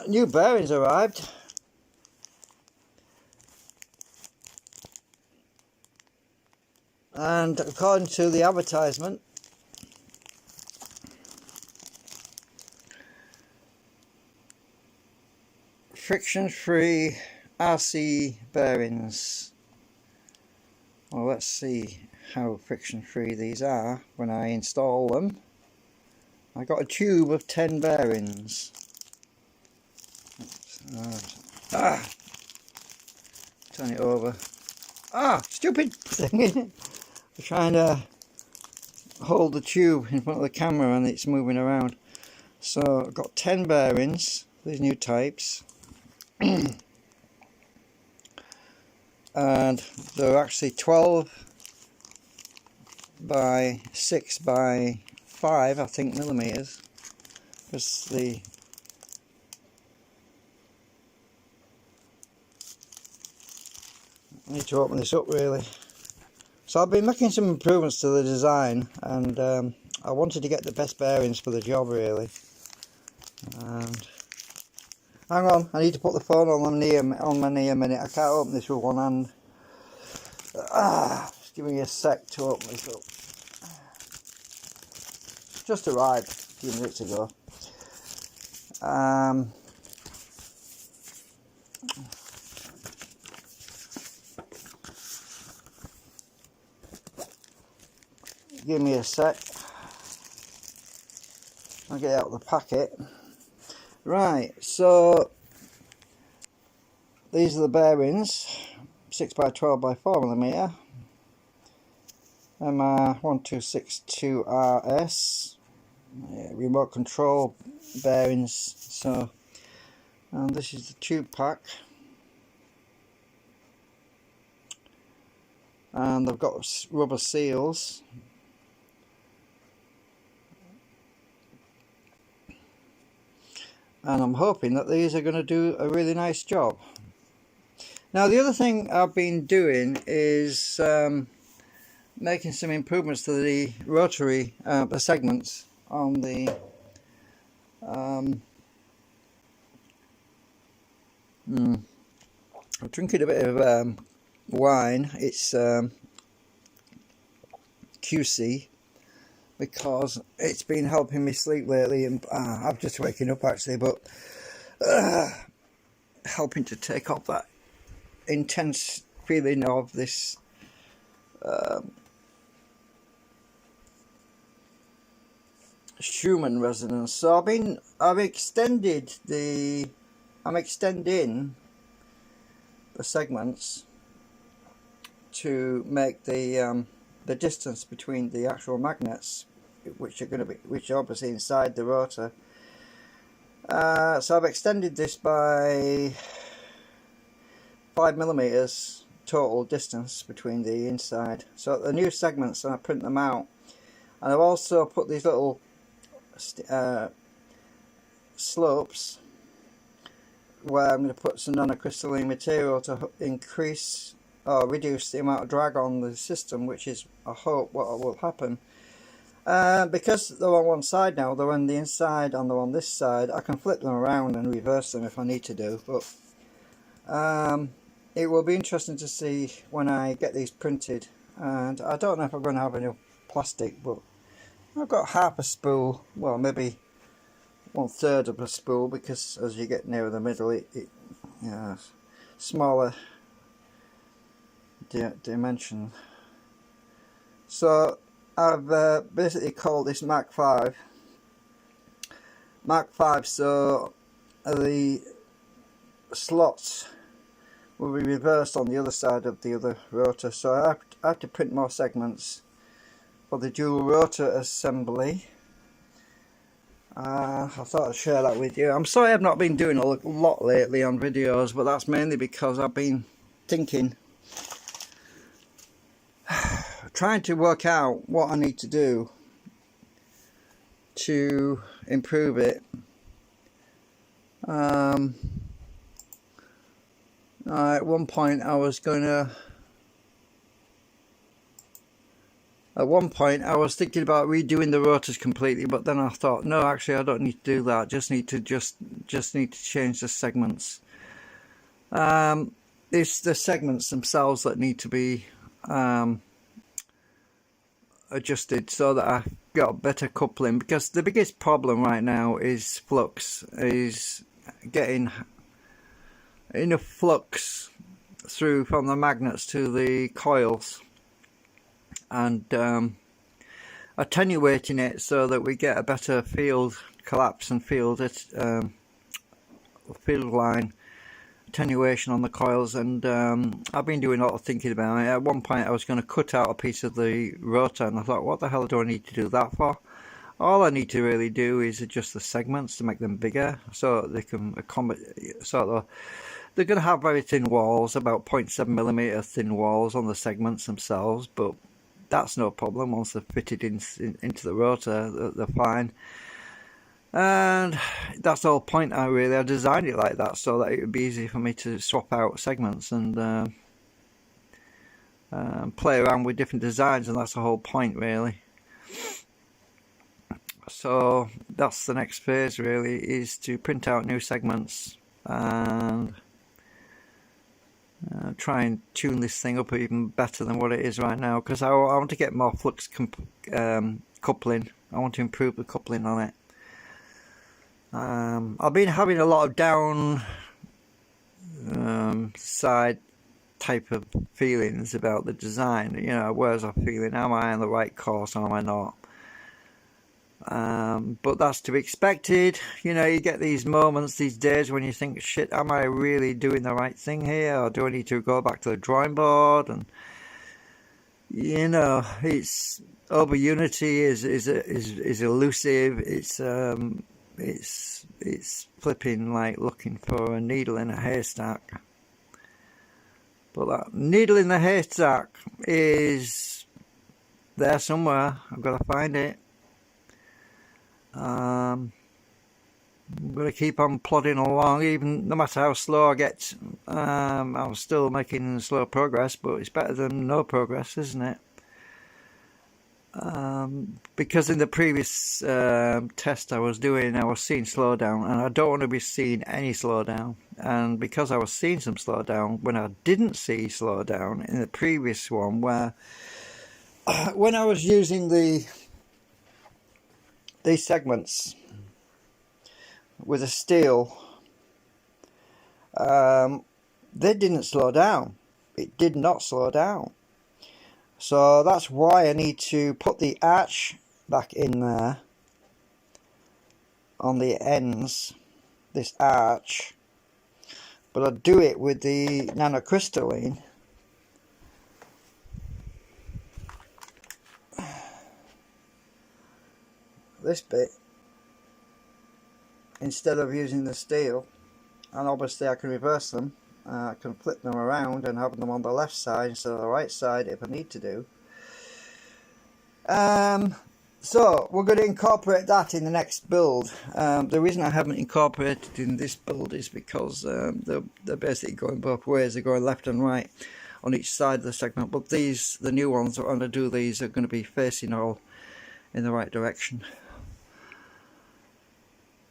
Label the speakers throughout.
Speaker 1: new bearings arrived. And according to the advertisement, friction-free RC bearings. Well, let's see how friction-free these are when I install them. I got a tube of 10 bearings. Turn it over. Stupid thing! I'm trying to hold the tube in front of the camera and it's moving around. So I've got 10 bearings, these new types. And they're actually 12 by 6 by 5, I think, millimeters. Because I need to open this up really. So I've been making some improvements to the design, and I wanted to get the best bearings for the job really. And hang on, I need to put the phone on my knee a minute. I can't open this with one hand. Just give me a sec to open this up. Just arrived a few minutes ago. Give me a sec. I'll get out of the packet. Right, so these are the bearings, 6 by 12 by 4 millimeter, MR1262RS, remote control bearings. So, and this is the tube pack, and they've got rubber seals. And I'm hoping that these are going to do a really nice job. Now the other thing I've been doing is making some improvements to the rotary segments on the I'm drinking a bit of wine. It's QC, because it's been helping me sleep lately, and I'm just waking up actually, but helping to take off that intense feeling of this Schumann resonance. So I'm extending the segments to make the distance between the actual magnets, which are obviously inside the rotor. So I've extended this by 5 millimeters total distance between the inside. So the new segments, and I print them out, and I've also put these little slopes where I'm going to put some nanocrystalline material to increase or reduce the amount of drag on the system, which is, I hope, what will happen. Because they're on one side now, they're on the inside and they're on this side, I can flip them around and reverse them if I need to do. But it will be interesting to see when I get these printed, and I don't know if I'm going to have enough plastic, but I've got half a spool, well maybe 1/3 of a spool, because as you get nearer the middle it smaller dimension. So I've basically called this Mark 5. So the slots will be reversed on the other side of the other rotor, so I have to print more segments for the dual rotor assembly. I thought I'd share that with you. I'm sorry I've not been doing a lot lately on videos, but that's mainly because I've been thinking, trying to work out what I need to do to improve it. At one point I was going to At one point I was thinking about redoing the rotors completely, but then I thought, no, actually I don't need to do that. Just need to change the segments. It's the segments themselves that need to be adjusted so that I've got better coupling, because the biggest problem right now is flux, is getting enough flux through from the magnets to the coils, and attenuating it so that we get a better field collapse and field line attenuation on the coils. And I've been doing a lot of thinking about it. At one point I was going to cut out a piece of the rotor, and I thought, what the hell do I need to do that for? All I need to really do is adjust the segments to make them bigger so they can accommodate, they're going to have very thin walls, about 0.7mm thin walls on the segments themselves, but that's no problem. Once they're fitted into the rotor, they're fine. And that's the whole point. I designed it like that so that it would be easy for me to swap out segments and play around with different designs, and that's the whole point really. So that's the next phase really, is to print out new segments and try and tune this thing up even better than what it is right now, because I want to get more flux coupling. I want to improve the coupling on it. I've been having a lot of down side type of feelings about the design. You know, where's I feeling? Am I on the right course or am I not? But that's to be expected. You know, you get these moments, these days when you think, shit, am I really doing the right thing here, or do I need to go back to the drawing board? And you know, it's over Unity is elusive. It's flipping like looking for a needle in a haystack. But that needle in the haystack is there somewhere. I've got to find it. I'm going to keep on plodding along, even no matter how slow I get. I'm still making slow progress, but it's better than no progress, isn't it? Because in the previous test I was doing, I was seeing slowdown, and I don't want to be seeing any slowdown. And because I was seeing some slowdown when I didn't see slowdown in the previous one, where when I was using these segments with a steel, they didn't slow down. It did not slow down. So that's why I need to put the arch back in there on the ends, this arch, but I do it with the nanocrystalline. This bit, instead of using the steel, and obviously I can reverse them. I can flip them around and have them on the left side instead of the right side if I need to do. So we're going to incorporate that in the next build. The reason I haven't incorporated in this build is because they're basically going both ways. They're going left and right on each side of the segment, but the new ones that I'm going to do, these are going to be facing all in the right direction.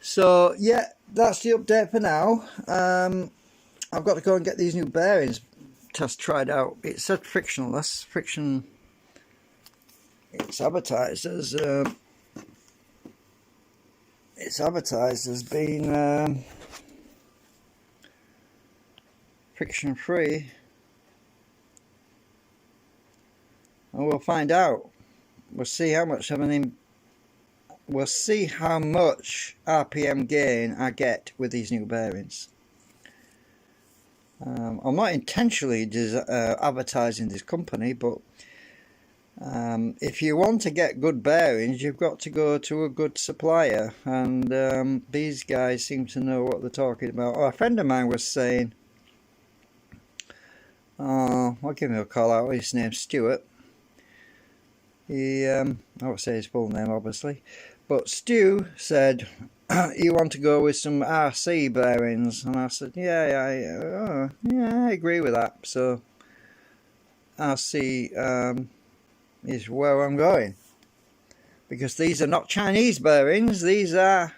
Speaker 1: So yeah, that's the update for now. I've got to go and get these new bearings test tried out. It said frictionless. Friction, it's advertised as being friction free, and we'll find out. We'll see how much we'll see how much RPM gain I get with these new bearings. I'm not intentionally advertising this company, but if you want to get good bearings, you've got to go to a good supplier, and these guys seem to know what they're talking about. Oh, a friend of mine was saying, I'll give him a call out. His name's Stuart. I won't say his full name, obviously, but Stu said, you want to go with some RC bearings? And I said, yeah, I agree with that. So RC is where I'm going, because these are not Chinese bearings, these are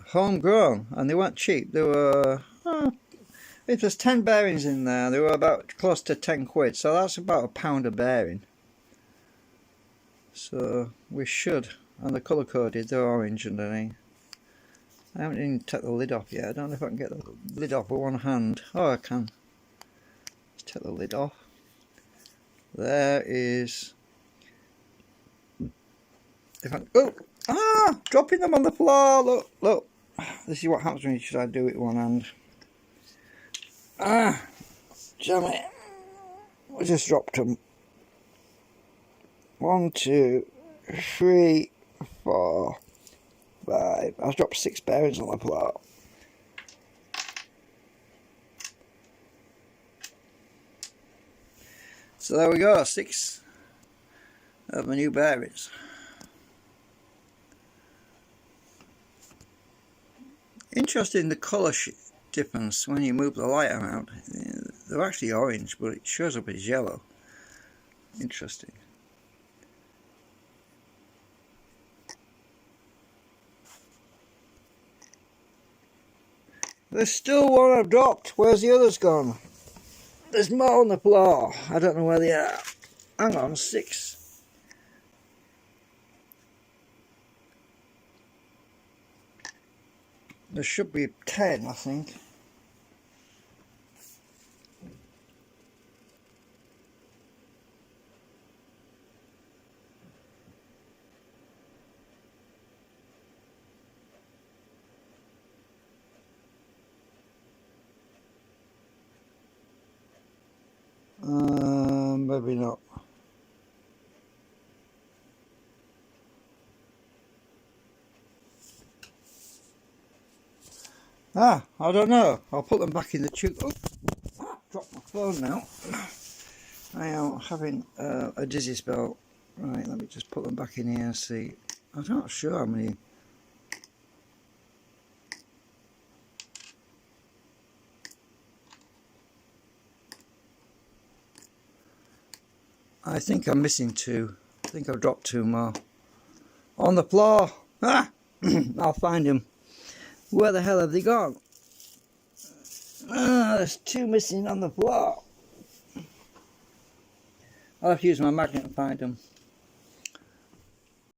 Speaker 1: homegrown, and they weren't cheap. They were, if there's 10 bearings in there, they were about close to 10 quid, so that's about £1 a bearing. So we should, and they're colour coded, they're orange underneath. I haven't even taken the lid off yet. I don't know if I can get the lid off with one hand. Oh, I can. Let's take the lid off. There is, if I, dropping them on the floor. Look, look. This is what happens when you try to do it with one hand. Damn it. I just dropped them. 1, 2, 3, 4, 5. I've dropped 6 bearings on the floor. So there we go, 6 of my new bearings. Interesting, the colour difference when you move the light around. They're actually orange, but it shows up as yellow. Interesting. There's still one I've dropped. Where's the others gone? There's more on the floor. I don't know where they are. Hang on, 6. There should be 10, I think. Maybe not. I don't know. I'll put them back in the tube. Oh, dropped my phone now. I am having a dizzy spell. Right, let me just put them back in here and see. I'm not sure how many. I think I'm missing 2. I think I've dropped 2 more. On the floor. I'll find them. Where the hell have they gone? There's 2 missing on the floor. I'll have to use my magnet to find them.